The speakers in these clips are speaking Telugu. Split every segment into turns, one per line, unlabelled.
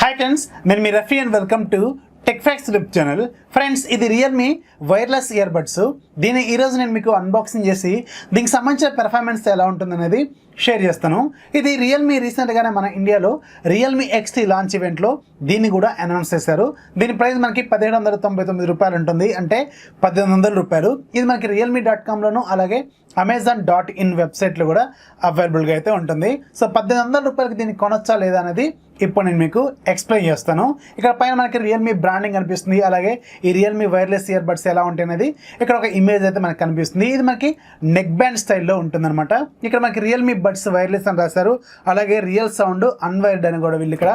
హాయ్ ఫ్రెండ్స్, నేను మీ Rafi and welcome to tech facts YouTube channel. Friends, ఇది రియల్మీ వైర్లెస్ ఇయర్ బడ్స్. దీన్ని ఈరోజు నేను మీకు అన్బాక్సింగ్ చేసి దీనికి సంబంధించిన పెర్ఫార్మెన్స్ ఎలా ఉంటుందనేది షేర్ చేస్తాను. ఇది రియల్మీ రీసెంట్గానే మన ఇండియాలో రియల్మీ XT లాంచ్ ఈవెంట్లో దీన్ని కూడా అనౌన్స్ చేశారు. దీని ప్రైస్ మనకి 1799 రూపాయలు ఉంటుంది, అంటే 1800 రూపాయలు. ఇది మనకి realme.com అలాగే amazon.in వెబ్సైట్లో కూడా అవైలబుల్గా అయితే ఉంటుంది. సో 1800 రూపాయలకి దీన్ని కొనొచ్చా లేదా అనేది ఇప్పుడు నేను మీకు ఎక్స్ప్లెయిన్ చేస్తాను. ఇక్కడ పైన మనకి రియల్మీ బ్రాండింగ్ కనిపిస్తుంది, అలాగే ఈ రియల్మీ వైర్లెస్ ఇయర్ బడ్స్ ఎలా ఉంటాయి అనేది ఇక్కడ ఒక ఇమేజ్ అయితే మనకు కనిపిస్తుంది. ఇది మనకి నెక్ బ్యాండ్ స్టైల్లో ఉంటుందన్నమాట. ఇక్కడ మనకి రియల్మీ బడ్స్ వైర్లెస్ అని రాశారు, అలాగే రియల్ సౌండ్ అన్వైర్డ్ అని కూడా వీళ్ళు ఇక్కడ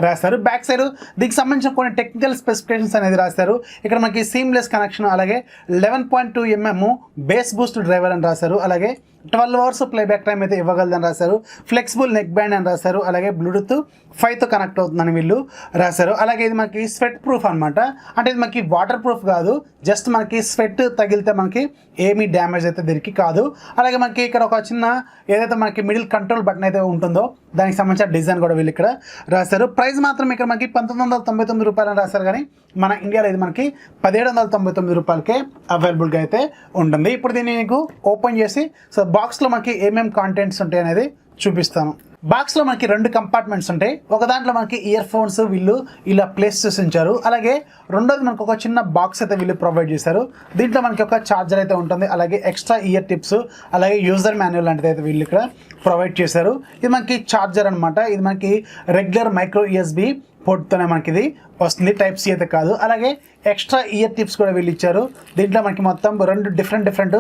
రాశారు. బ్యాక్ సైడ్ దీనికి సంబంధించిన కొన్ని టెక్నికల్ స్పెసిఫికేషన్స్ అనేది రాశారు. ఇక్కడ మనకి సీమ్లెస్ కనెక్షన్, అలాగే 11.2 mm బేస్ బూస్ట్ డ్రైవర్ అని రాశారు, అలాగే 12 అవర్స్ ప్లేబ్యాక్ టైం అయితే ఇవ్వగలదని రాశారు. ఫ్లెక్సిబుల్ నెక్ బ్యాండ్ అని రాశారు, అలాగే బ్లూటూత్ 5తో కనెక్ట్ అవుతుందని వీళ్ళు రాశారు. అలాగే ఇది మనకి స్వెట్ ప్రూఫ్ అనమాట, అంటే ఇది మనకి వాటర్ ప్రూఫ్ కాదు, జస్ట్ మనకి స్వెట్ తగిలితే మనకి ఏమీ డ్యామేజ్ అయితే దీనికి కాదు. అలాగే మనకి ఇక్కడ ఒక చిన్న ఏదైతే మనకి మిడిల్ కంట్రోల్ బటన్ అయితే ఉంటుందో దానికి సంబంధించిన డిజైన్ కూడా వీళ్ళు ఇక్కడ రాశారు. ప్రైస్ మాత్రం ఇక్కడ మనకి 1999 రూపాయలు అని రాశారు, కానీ మన ఇండియాలో ఇది మనకి 1799 రూపాయలకే అవైలబుల్గా అయితే ఉంటుంది. ఇప్పుడు దీన్ని మీకు ఓపెన్ చేసి సో బాక్స్లో మనకి ఏమేమి కాంటెంట్స్ ఉంటాయి అనేది చూపిస్తాను. బాక్స్లో మనకి 2 కంపార్ట్మెంట్స్ ఉంటాయి. ఒక దాంట్లో మనకి ఇయర్ ఫోన్స్ వీళ్ళు ఇలా ప్లేస్ చేసి ఉంచారు, అలాగే రెండోది మనకు ఒక చిన్న బాక్స్ అయితే వీళ్ళు ప్రొవైడ్ చేశారు. దీంట్లో మనకి ఒక ఛార్జర్ అయితే ఉంటుంది, అలాగే ఎక్స్ట్రా ఇయర్ టిప్స్, అలాగే యూజర్ మాన్యువల్ లాంటిది అయితే వీళ్ళు ఇక్కడ ప్రొవైడ్ చేశారు. ఇది మనకి ఛార్జర్ అనమాట. ఇది మనకి రెగ్యులర్ మైక్రో USB పోర్ట్తోనే మనకి ఇది వస్తుంది, టైప్ C అయితే కాదు. అలాగే ఎక్స్ట్రా ఇయర్ టిప్స్ కూడా వీళ్ళు ఇచ్చారు. దీంట్లో మనకి మొత్తం 2 డిఫరెంట్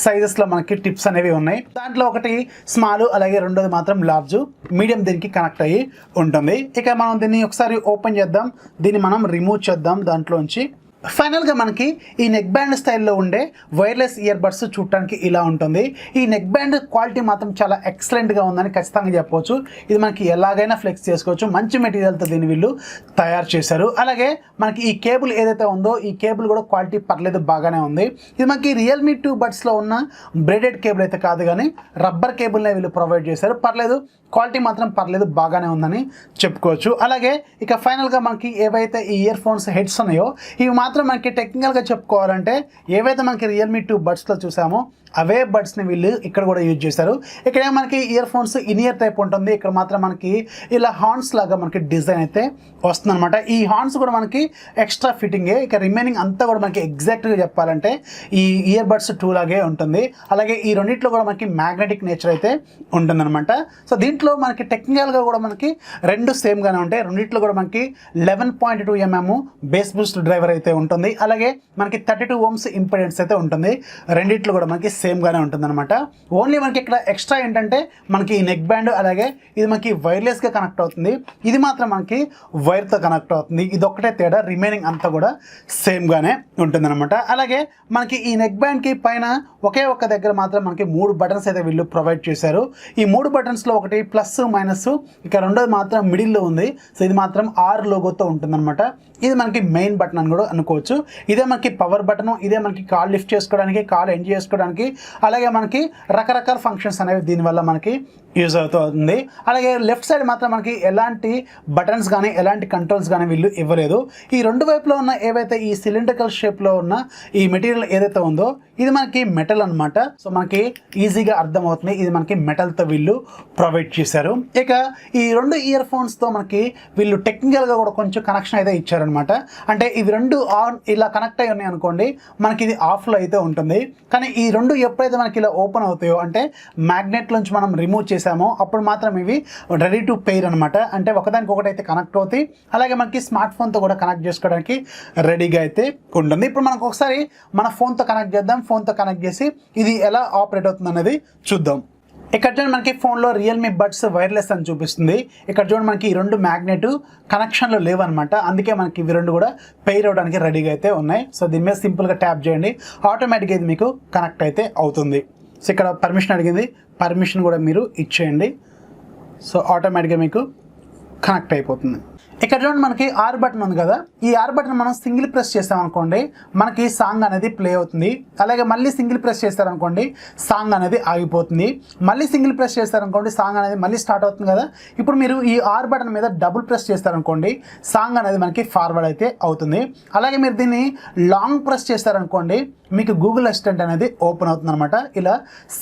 సైజెస్లో మనకి టిప్స్ అనేవి ఉన్నాయి. దాంట్లో ఒకటి స్మాల్, అలాగే రెండోది మాత్రం లార్జ్, మీడియం దీనికి కనెక్ట్ అయ్యి ఉంటుంది. ఇక మనం దీన్ని ఒకసారి ఓపెన్ చేద్దాం, దీన్ని మనం రిమూవ్ చేద్దాం దాంట్లోంచి. ఫైనల్గా మనకి ఈ నెక్ బ్యాండ్ స్టైల్లో ఉండే వైర్లెస్ ఇయర్ బడ్స్ చూడటానికి ఇలా ఉంటుంది. ఈ నెక్ బ్యాండ్ క్వాలిటీ మాత్రం చాలా ఎక్సలెంట్గా ఉందని ఖచ్చితంగా చెప్పవచ్చు. ఇది మనకి ఎలాగైనా ఫ్లెక్స్ చేసుకోవచ్చు, మంచి మెటీరియల్తో దీన్ని వీళ్ళు తయారు చేశారు. అలాగే మనకి ఈ కేబుల్ ఏదైతే ఉందో ఈ కేబుల్ కూడా క్వాలిటీ పర్లేదు, బాగానే ఉంది. ఇది మనకి రియల్మీ 2 బడ్స్లో ఉన్న బ్రేడెడ్ కేబుల్ అయితే కాదు, కానీ రబ్బర్ కేబుల్నే వీళ్ళు ప్రొవైడ్ చేశారు. పర్లేదు, క్వాలిటీ మాత్రం పర్లేదు, బాగానే ఉందని చెప్పుకోవచ్చు. అలాగే ఇక ఫైనల్గా మనకి ఏవైతే ఈ ఇయర్ ఫోన్స్ హెడ్స్ ఉన్నాయో ఇవి మాత్రం మనకి టెక్నికల్గా చెప్పుకోవాలంటే ఏవైతే మనకి రియల్మీ 2 బడ్స్లో చూసామో అవే బడ్స్ని వీళ్ళు ఇక్కడ కూడా యూజ్ చేశారు. ఇక్కడ మనకి ఇయర్ ఫోన్స్ ఇయర్ టైప్ ఉంటుంది, ఇక్కడ మాత్రం మనకి ఇలా హార్న్స్ లాగా మనకి డిజైన్ అయితే వస్తుందన్నమాట. ఈ హార్న్స్ కూడా మనకి ఎక్స్ట్రా ఫిట్టింగే. ఇక రిమైనింగ్ అంతా కూడా మనకి ఎగ్జాక్ట్గా చెప్పాలంటే ఈ ఇయర్ బడ్స్ 2 లాగే ఉంటుంది. అలాగే ఈ రెండిట్లో కూడా మనకి మ్యాగ్నెటిక్ నేచర్ అయితే ఉంటుందన్నమాట. సో దీంట్లో మనకి టెక్నికల్గా కూడా మనకి 2 సేమ్గానే ఉంటాయి. రెండిట్లో కూడా మనకి 11.2 mm బేస్ బూస్ట్ డ్రైవర్ అయితే ఉంటుంది, అలాగే మనకి 32 ohms ఇంపెడెన్స్ అయితే ఉంటుంది. రెండిట్లో కూడా మనకి సేమ్గానే ఉంటుందన్నమాట. ఓన్లీ మనకి ఇక్కడ ఎక్స్ట్రా ఏంటంటే మనకి ఈ నెక్ బ్యాండ్, అలాగే ఇది మనకి వైర్లెస్గా కనెక్ట్ అవుతుంది, ఇది మాత్రం మనకి వైర్తో కనెక్ట్ అవుతుంది. ఇది ఒక్కటే తేడా, రిమైనింగ్ అంతా కూడా సేమ్గానే ఉంటుందన్నమాట. అలాగే మనకి ఈ నెక్ బ్యాండ్కి పైన ఒకే ఒక్క దగ్గర మాత్రం మనకి 3 బటన్స్ అయితే వీళ్ళు ప్రొవైడ్ చేశారు. ఈ 3 బటన్స్లో ఒకటి ప్లస్ మైనస్, ఇక రెండోది మాత్రం మిడిల్లో ఉంది. సో ఇది మాత్రం R లోగోతో ఉంటుందన్నమాట. ఇది మనకి మెయిన్ బటన్ అని కూడా అనుకోవచ్చు. ఇదే మనకి పవర్ బటన్, ఇదే మనకి కాల్ లిఫ్ట్ చేసుకోవడానికి, కాల్ ఎండ్ చేసుకోవడానికి, అలాగే మనకి రకరకాల ఫంక్షన్స్ అనేవి దీనివల్ల మనకి యూజ్ అవుతుంది. అలాగే లెఫ్ట్ సైడ్ మాత్రం మనకి ఎలాంటి బటన్స్ కానీ ఎలాంటి కంట్రోల్స్ కానీ వీళ్ళు ఇవ్వలేదు. ఈ 2 వైపులో ఉన్న ఏవైతే ఈ సిలిండ్రికల్ షేప్లో ఉన్న ఈ మెటీరియల్ ఏదైతే ఉందో ఇది మనకి మెటల్ అనమాట. సో మనకి ఈజీగా అర్థమవుతుంది, ఇది మనకి మెటల్తో వీళ్ళు ప్రొవైడ్ చేశారు. ఇక ఈ 2 ఇయర్ ఫోన్స్తో మనకి వీళ్ళు టెక్నికల్గా కూడా కొంచెం కనెక్షన్ అయితే ఇచ్చారనమాట. అంటే ఇవి 2 ఆన్ ఇలా కనెక్ట్ అయి ఉన్నాయి అనుకోండి, మనకి ఇది ఆఫ్లో అయితే ఉంటుంది. కానీ ఈ 2 ఎప్పుడైతే మనకి ఇలా ఓపెన్ అవుతాయో, అంటే మ్యాగ్నెట్ నుంచి మనం రిమూవ్ చేసామో అప్పుడు మాత్రం ఇవి రెడీ టు పెయిర్ అనమాట. అంటే ఒకదానికి ఒకటి అయితే కనెక్ట్ అవుతాయి, అలాగే మనకి స్మార్ట్ ఫోన్తో కూడా కనెక్ట్ చేసుకోవడానికి రెడీగా అయితే ఉంటుంది. ఇప్పుడు మనకు ఒకసారి మన ఫోన్తో కనెక్ట్ చేద్దాం. ఫోన్తో కనెక్ట్ చేసి ఇది ఎలా ఆపరేట్ అవుతుంది అనేది చూద్దాం. ఇక్కడ చూడండి మనకి ఫోన్లో రియల్మీ బడ్స్ వైర్లెస్ అని చూపిస్తుంది. ఇక్కడ చూడండి మనకి ఈ 2 మ్యాగ్నెట్ కనెక్షన్లో లేవన్నమాట, అందుకే మనకి ఇవి 2 కూడా పెయిర్ అవడానికి రెడీగా అయితే ఉన్నాయి. సో దీని మీద సింపుల్గా ట్యాప్ చేయండి, ఆటోమేటిక్గా ఇది మీకు కనెక్ట్ అయితే అవుతుంది. సో ఇక్కడ పర్మిషన్ అడిగింది, పర్మిషన్ కూడా మీరు ఇచ్చేయండి. సో ఆటోమేటిక్గా మీకు కనెక్ట్ అయిపోతుంది. ఇక్కడ చూడండి మనకి ఆర్ బటన్ ఉంది కదా, ఈ ఆర్ బటన్ మనం సింగిల్ ప్రెస్ చేస్తాం అనుకోండి మనకి సాంగ్ అనేది ప్లే అవుతుంది. అలాగే మళ్ళీ సింగిల్ ప్రెస్ చేస్తారనుకోండి సాంగ్ అనేది ఆగిపోతుంది. మళ్ళీ సింగిల్ ప్రెస్ చేస్తారనుకోండి సాంగ్ అనేది మళ్ళీ స్టార్ట్ అవుతుంది కదా. ఇప్పుడు మీరు ఈ ఆర్ బటన్ మీద డబుల్ ప్రెస్ చేస్తారనుకోండి సాంగ్ అనేది మనకి ఫార్వర్డ్ అయితే అవుతుంది. అలాగే మీరు దీన్ని లాంగ్ ప్రెస్ చేస్తారనుకోండి మీకు గూగుల్ అసిస్టెంట్ అనేది ఓపెన్ అవుతుంది అనమాట, ఇలా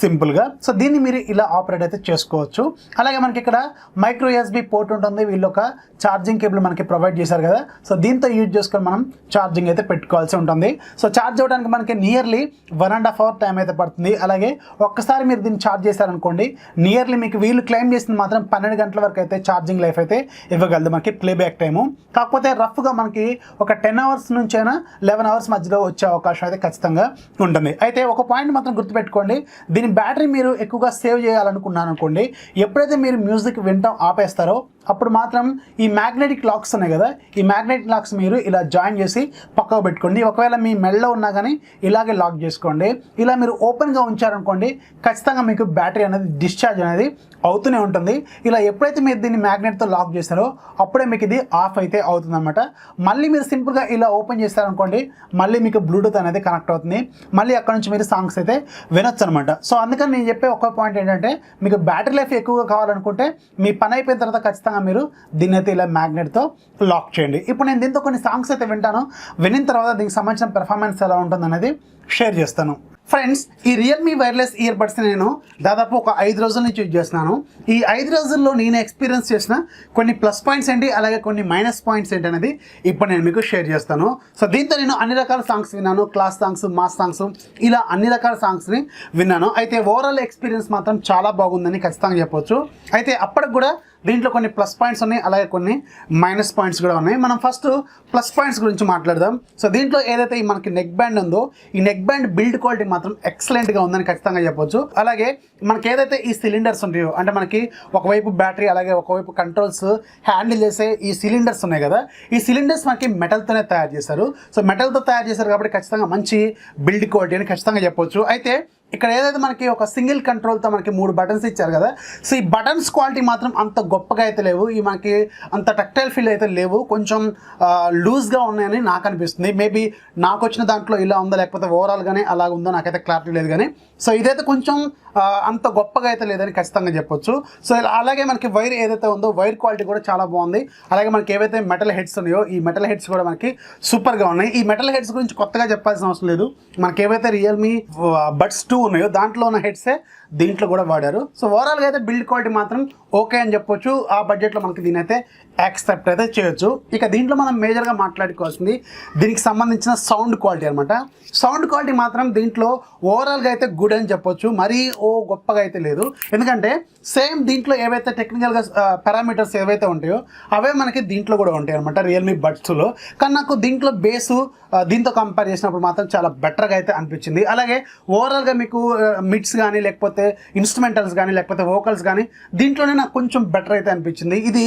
సింపుల్గా. సో దీన్ని మీరు ఇలా ఆపరేట్ అయితే చేసుకోవచ్చు. అలాగే మనకి ఇక్కడ మైక్రో యూఎస్బి పోర్ట్ ఉంటుంది, వీళ్ళు ఒక ఛార్జింగ్ కేబుల్ మనకి ప్రొవైడ్ చేశారు కదా. సో దీంతో యూజ్ చేసుకొని మనం ఛార్జింగ్ అయితే పెట్టుకోవాల్సి ఉంటుంది. సో ఛార్జ్ అవ్వడానికి మనకి నియర్లీ 1.5 hour టైం అయితే పడుతుంది. అలాగే ఒక్కసారి మీరు దీన్ని ఛార్జ్ చేశారనుకోండి నియర్లీ మీకు వీళ్ళు క్లెయిమ్ చేసింది మాత్రం 12 గంటల వరకు అయితే ఛార్జింగ్ లైఫ్ అయితే ఇవ్వగలదు మనకి ప్లేబ్యాక్ టైము. కాకపోతే రఫ్గా మనకి ఒక 10 hours నుంచి అయినా 11 hours మధ్యలో వచ్చే అవకాశం అయితే ఖచ్చితంగా ఉంటుంది. అయితే ఒక పాయింట్ మాత్రం గుర్తుపెట్టుకోండి, దీని బ్యాటరీ మీరు ఎక్కువగా సేవ్ చేయాలనుకున్నాను అనుకోండి, ఎప్పుడైతే మీరు మ్యూజిక్ వినటం ఆపేస్తారో అప్పుడు మాత్రం ఈ మ్యాగ్నెటిక్ లాక్స్ ఉన్నాయి కదా, ఈ మ్యాగ్నెటిక్ లాక్స్ మీరు ఇలా జాయిన్ చేసి పక్కకు పెట్టుకోండి. ఒకవేళ మీ మెడలో ఉన్నా కానీ ఇలాగే లాక్ చేసుకోండి. ఇలా మీరు ఓపెన్గా ఉంచారనుకోండి ఖచ్చితంగా మీకు బ్యాటరీ అనేది డిశ్చార్జ్ అనేది అవుతూనే ఉంటుంది. ఇలా ఎప్పుడైతే మీరు దీన్ని మ్యాగ్నెట్తో లాక్ చేస్తారో అప్పుడే మీకు ఇది ఆఫ్ అయితే అవుతుంది అనమాట. మళ్ళీ మీరు సింపుల్గా ఇలా ఓపెన్ చేస్తారనుకోండి మళ్ళీ మీకు బ్లూటూత్ అనేది కనెక్ట్ అవుతుంది, మళ్ళీ అక్కడ నుంచి మీరు సాంగ్స్ అయితే వినొచ్చు అనమాట. సో అందుకని నేను చెప్పే ఒక పాయింట్ ఏంటంటే మీకు బ్యాటరీ లైఫ్ ఎక్కువగా కావాలనుకుంటే మీ పని అయిపోయిన తర్వాత ఖచ్చితంగా మీరు దీన్ని అయితే ఇలా మ్యాగ్నెట్తో లాక్ చేయండి. ఇప్పుడు నేను దీంతో కొన్ని సాంగ్స్ అయితే వింటాను, వినిన తర్వాత దీనికి సంబంధించిన పెర్ఫార్మెన్స్ ఎలా ఉంటుంది అనేది షేర్ చేస్తాను. ఫ్రెండ్స్, ఈ రియల్మీ వైర్లెస్ ఇయర్ బడ్స్ నేను దాదాపు ఒక 5 రోజుల నుంచి యూజ్ చేస్తున్నాను. ఈ 5 రోజుల్లో నేను ఎక్స్పీరియన్స్ చేసిన కొన్ని ప్లస్ పాయింట్స్ ఏంటి అలాగే కొన్ని మైనస్ పాయింట్స్ ఏంటి అనేది ఇప్పుడు నేను మీకు షేర్ చేస్తాను. సో దీంతో నేను అన్ని రకాల సాంగ్స్ విన్నాను, క్లాస్ సాంగ్స్, మాస్ సాంగ్స్, ఇలా అన్ని రకాల సాంగ్స్ని విన్నాను. అయితే ఓవరాల్ ఎక్స్పీరియన్స్ మాత్రం చాలా బాగుందని ఖచ్చితంగా చెప్పొచ్చు. అయితే అప్పటికి కూడా దీంట్లో కొన్ని ప్లస్ పాయింట్స్ ఉన్నాయి అలాగే కొన్ని మైనస్ పాయింట్స్ కూడా ఉన్నాయి. మనం ఫస్ట్ ప్లస్ పాయింట్స్ గురించి మాట్లాడదాం. సో దీంట్లో ఏదైతే మనకి నెక్ బ్యాండ్ ఉందో ఈ నెక్ బ్యాండ్ బిల్డ్ క్వాలిటీ మాత్రం ఎక్సలెంట్గా ఉందని ఖచ్చితంగా చెప్పొచ్చు. అలాగే మనకి ఏదైతే ఈ సిలిండర్స్ ఉంటాయో అంటే మనకి ఒకవైపు బ్యాటరీ అలాగే ఒకవైపు కంట్రోల్స్ హ్యాండిల్ చేసే ఈ సిలిండర్స్ ఉన్నాయి కదా, ఈ సిలిండర్స్ మనకి మెటల్తోనే తయారు చేశారు. సో మెటల్తో తయారు చేశారు కాబట్టి ఖచ్చితంగా మంచి బిల్డ్ క్వాలిటీ అని ఖచ్చితంగా చెప్పొచ్చు. అయితే ఇక్కడ ఏదైతే మనకి ఒక సింగిల్ కంట్రోల్తో మనకి 3 బటన్స్ ఇచ్చారు కదా, సో ఈ బటన్స్ క్వాలిటీ మాత్రం అంత గొప్పగా అయితే లేవు, ఈ మనకి అంత టక్టైల్ ఫీల్ అయితే లేవు, కొంచెం లూజ్గా ఉన్నాయని నాకు అనిపిస్తుంది. మేబీ నాకు వచ్చిన దాంట్లో ఇలా ఉందో లేకపోతే ఓవరాల్గానే అలా ఉందో నాకైతే క్లారిటీ లేదు కానీ సో ఇదైతే కొంచెం అంత గొప్పగా అయితే లేదని ఖచ్చితంగా చెప్పొచ్చు. సో అలాగే మనకి వైర్ ఏదైతే ఉందో వైర్ క్వాలిటీ కూడా చాలా బాగుంది. అలాగే మనకి ఏవైతే మెటల్ హెడ్స్ ఉన్నాయో ఈ మెటల్ హెడ్స్ కూడా మనకి సూపర్గా ఉన్నాయి. ఈ మెటల్ హెడ్స్ గురించి కొత్తగా చెప్పాల్సిన అవసరం లేదు, మనకి ఏవైతే రియల్మీ బడ్స్ 2 ఉన్నాయో దాంట్లో ఉన్న హెడ్సే దీంట్లో కూడా వాడారు. సో ఓవరాల్గా అయితే బిల్డ్ క్వాలిటీ మాత్రం ఓకే అని చెప్పొచ్చు. ఆ బడ్జెట్లో మనకి దీని అయితే యాక్సెప్ట్ అయితే చేయొచ్చు. ఇక దీంట్లో మనం మేజర్గా మాట్లాడుకోవాల్సింది దీనికి సంబంధించిన సౌండ్ క్వాలిటీ అనమాట. సౌండ్ క్వాలిటీ మాత్రం దీంట్లో ఓవరాల్గా అయితే గుడ్ అని చెప్పొచ్చు, మరీ గొప్పగా అయితే లేదు. ఎందుకంటే సేమ్ దీంట్లో ఏవైతే టెక్నికల్గా పారామీటర్స్ ఏవైతే ఉంటాయో అవే మనకి దీంట్లో కూడా ఉంటాయి అనమాట రియల్మీ బడ్స్లో. కానీ నాకు దీంట్లో బేసు దీంతో కంపేర్ చేసినప్పుడు మాత్రం చాలా బెటర్గా అయితే అనిపించింది. అలాగే ఓవరాల్గా మీకు మిడ్స్ కానీ లేకపోతే ఇన్స్ట్రుమెంటల్స్ కానీ లేకపోతే వోకల్స్ కానీ దీంట్లోనే నాకు కొంచెం బెటర్ అయితే అనిపించింది. ఇది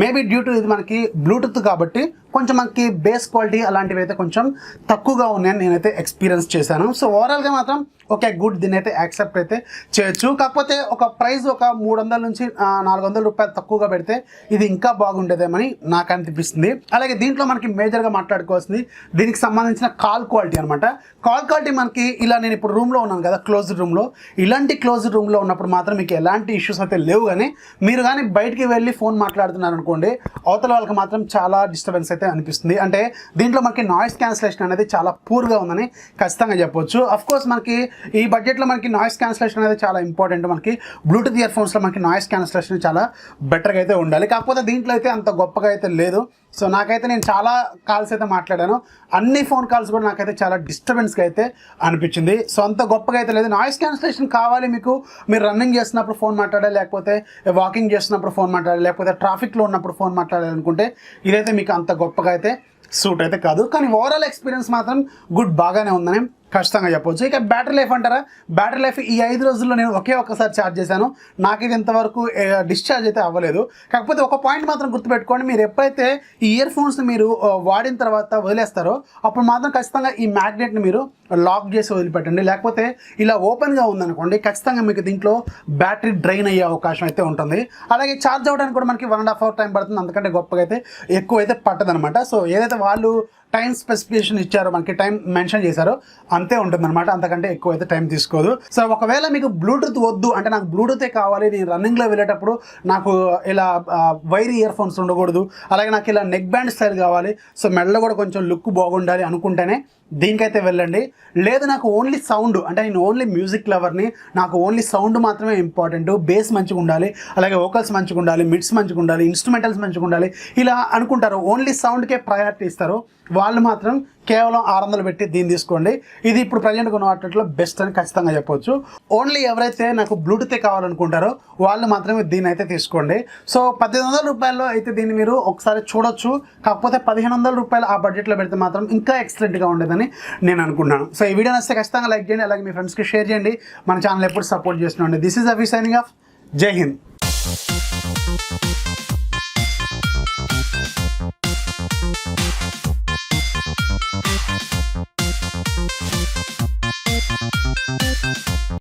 మేబీ డ్యూ టు ఇది మనకి బ్లూటూత్ కాబట్టి కొంచెం మనకి బేస్ క్వాలిటీ అలాంటివి అయితే కొంచెం తక్కువగా ఉన్నాయని నేనైతే ఎక్స్పీరియన్స్ చేశాను. సో ఓవరాల్గా మాత్రం ఓకే గుడ్, దీన్ని అయితే యాక్సెప్ట్ అయితే చేయొచ్చు. కాకపోతే ఒక ప్రైస్ ఒక 300 నుంచి 400 రూపాయలు తక్కువగా పెడితే ఇది ఇంకా బాగుండేదేమని నాకు అనిపిస్తుంది. అలాగే దీంట్లో మనకి మేజర్గా మాట్లాడుకోవాల్సింది దీనికి సంబంధించిన కాల్ క్వాలిటీ అనమాట. కాల్ క్వాలిటీ మనకి ఇలా నేను ఇప్పుడు రూమ్లో ఉన్నాను కదా క్లోజ్డ్ రూమ్లో, ఇలాంటి క్లోజ్డ్ రూమ్లో ఉన్నప్పుడు మాత్రం మీకు ఎలాంటి ఇష్యూస్ అయితే లేవు. కానీ మీరు కానీ బయటికి వెళ్ళి ఫోన్ మాట్లాడుతున్నారు అనుకోండి అవతల వాళ్ళకి మాత్రం చాలా డిస్టర్బెన్స్ అయితే అనిపిస్తుంది. అంటే దీంట్లో మనకి నాయిస్ క్యాన్సిలేషన్ అనేది చాలా పూర్గా ఉందని ఖచ్చితంగా చెప్పొచ్చు. అఫ్కోర్స్ మనకి ఈ బడ్జెట్లో మనకి నాయిస్ క్యాన్సిలేషన్ అనేది చాలా ఇంపార్టెంట్. మనకి బ్లూటూత్ ఇయర్ ఫోన్స్లో మనకి నాయిస్ క్యాన్సిలేషన్ చాలా బెటర్గా అయితే ఉండాలి, కాకపోతే దీంట్లో అయితే అంత గొప్పగా అయితే లేదు. సో నాకైతే నేను చాలా కాల్స్ అయితే మాట్లాడాను, అన్ని ఫోన్ కాల్స్ కూడా నాకైతే చాలా డిస్టర్బెన్స్గా అయితే అనిపించింది. సో అంత గొప్పగా అయితే లేదు. నాయిస్ క్యాన్సిలేషన్ కావాలి మీకు, మీరు రన్నింగ్ చేస్తున్నప్పుడు ఫోన్ మాట్లాడాలి, లేకపోతే వాకింగ్ చేస్తున్నప్పుడు ఫోన్ మాట్లాడాలి, లేకపోతే ట్రాఫిక్లో ఉన్నప్పుడు ఫోన్ మాట్లాడాలి అనుకుంటే ఇదైతే మీకు అంత గొప్పగా అయితే సూట్ అయితే కాదు. కానీ ఓవరాల్ ఎక్స్పీరియన్స్ మాత్రం గుడ్, బాగానే ఉందని ఖచ్చితంగా చెప్పొచ్చు. ఇక బ్యాటరీ లైఫ్ అంటారా, బ్యాటరీ లైఫ్ ఈ 5 రోజుల్లో నేను ఒక్కసారి ఛార్జ్ చేశాను, నాకు ఇది ఇంతవరకు డిశ్చార్జ్ అయితే అవ్వలేదు. కాకపోతే ఒక పాయింట్ మాత్రం గుర్తుపెట్టుకోండి, మీరు ఎప్పుడైతే ఈ ఇయర్ ఫోన్స్ మీరు వాడిన తర్వాత వదిలేస్తారో అప్పుడు మాత్రం ఖచ్చితంగా ఈ మ్యాగ్నెట్ని మీరు లాక్ చేసి వదిలిపెట్టండి. లేకపోతే ఇలా ఓపెన్గా ఉందనుకోండి, ఖచ్చితంగా మీకు దీంట్లో బ్యాటరీ డ్రైన్ అయ్యే అవకాశం అయితే ఉంటుంది. అలాగే ఛార్జ్ అవ్వడానికి కూడా మనకి 1.5 అవర్ టైం పడుతుంది, అందుకంటే గొప్పగా అయితే ఎక్కువ అయితే పట్టదనమాట. సో ఏదైతే వాళ్ళు టైం స్పెసిఫికేషన్ ఇచ్చారో, మనకి టైం మెన్షన్ చేశారో అంతే ఉంటుందన్నమాట, అంతకంటే ఎక్కువ అయితే టైం తీసుకోదు. సో ఒకవేళ మీకు బ్లూటూత్ వద్దు అంటే, నాకు బ్లూటూతే కావాలి, నేను రన్నింగ్లో వెళ్ళేటప్పుడు నాకు ఇలా వైర్ ఇయర్ ఫోన్స్ ఉండకూడదు, అలాగే నాకు ఇలా నెక్ బ్యాండ్ స్టైల్ కావాలి, సో మెడలో కూడా కొంచెం లుక్ బాగుండాలి అనుకుంటేనే దీనికైతే వెళ్ళండి. లేదు నాకు ఓన్లీ సౌండ్ అంటే, నేను ఓన్లీ మ్యూజిక్ లవర్ని, నాకు ఓన్లీ సౌండ్ మాత్రమే ఇంపార్టెంట్, బేస్ మంచిగా ఉండాలి, అలాగే వోకల్స్ మంచిగా ఉండాలి, మిడ్స్ మంచిగా ఉండాలి, ఇన్స్ట్రుమెంటల్స్ మంచిగా ఉండాలి, ఇలా అనుకుంటారు, ఓన్లీ సౌండ్కే ప్రయారిటీ ఇస్తారు, వాళ్ళు మాత్రం కేవలం 600 పెట్టి దీన్ని తీసుకోండి. ఇది ఇప్పుడు ప్రజెంట్ కొన్న వాటిలో బెస్ట్ అని ఖచ్చితంగా చెప్పొచ్చు. ఓన్లీ ఎవరైతే నాకు బ్లూటూతే కావాలనుకుంటారో వాళ్ళు మాత్రమే దీన్ని అయితే తీసుకోండి. సో 1800 రూపాయల్లో అయితే దీన్ని మీరు ఒకసారి చూడొచ్చు. కాకపోతే 1500 రూపాయలు ఆ బడ్జెట్లో పెడితే మాత్రం ఇంకా ఎక్సలెంట్గా ఉండేదని నేను అనుకుంటున్నాను. సో ఈ వీడియో నచ్చితే ఖచ్చితంగా లైక్ చేయండి, అలాగే మీ ఫ్రెండ్స్కి షేర్ చేయండి. మన ఛానల్ ఎప్పుడు సపోర్ట్ చేస్తున్నాండి. దిస్ ఈజ్ అఫీ సైనింగ్ ఆఫ్. జై హింద్.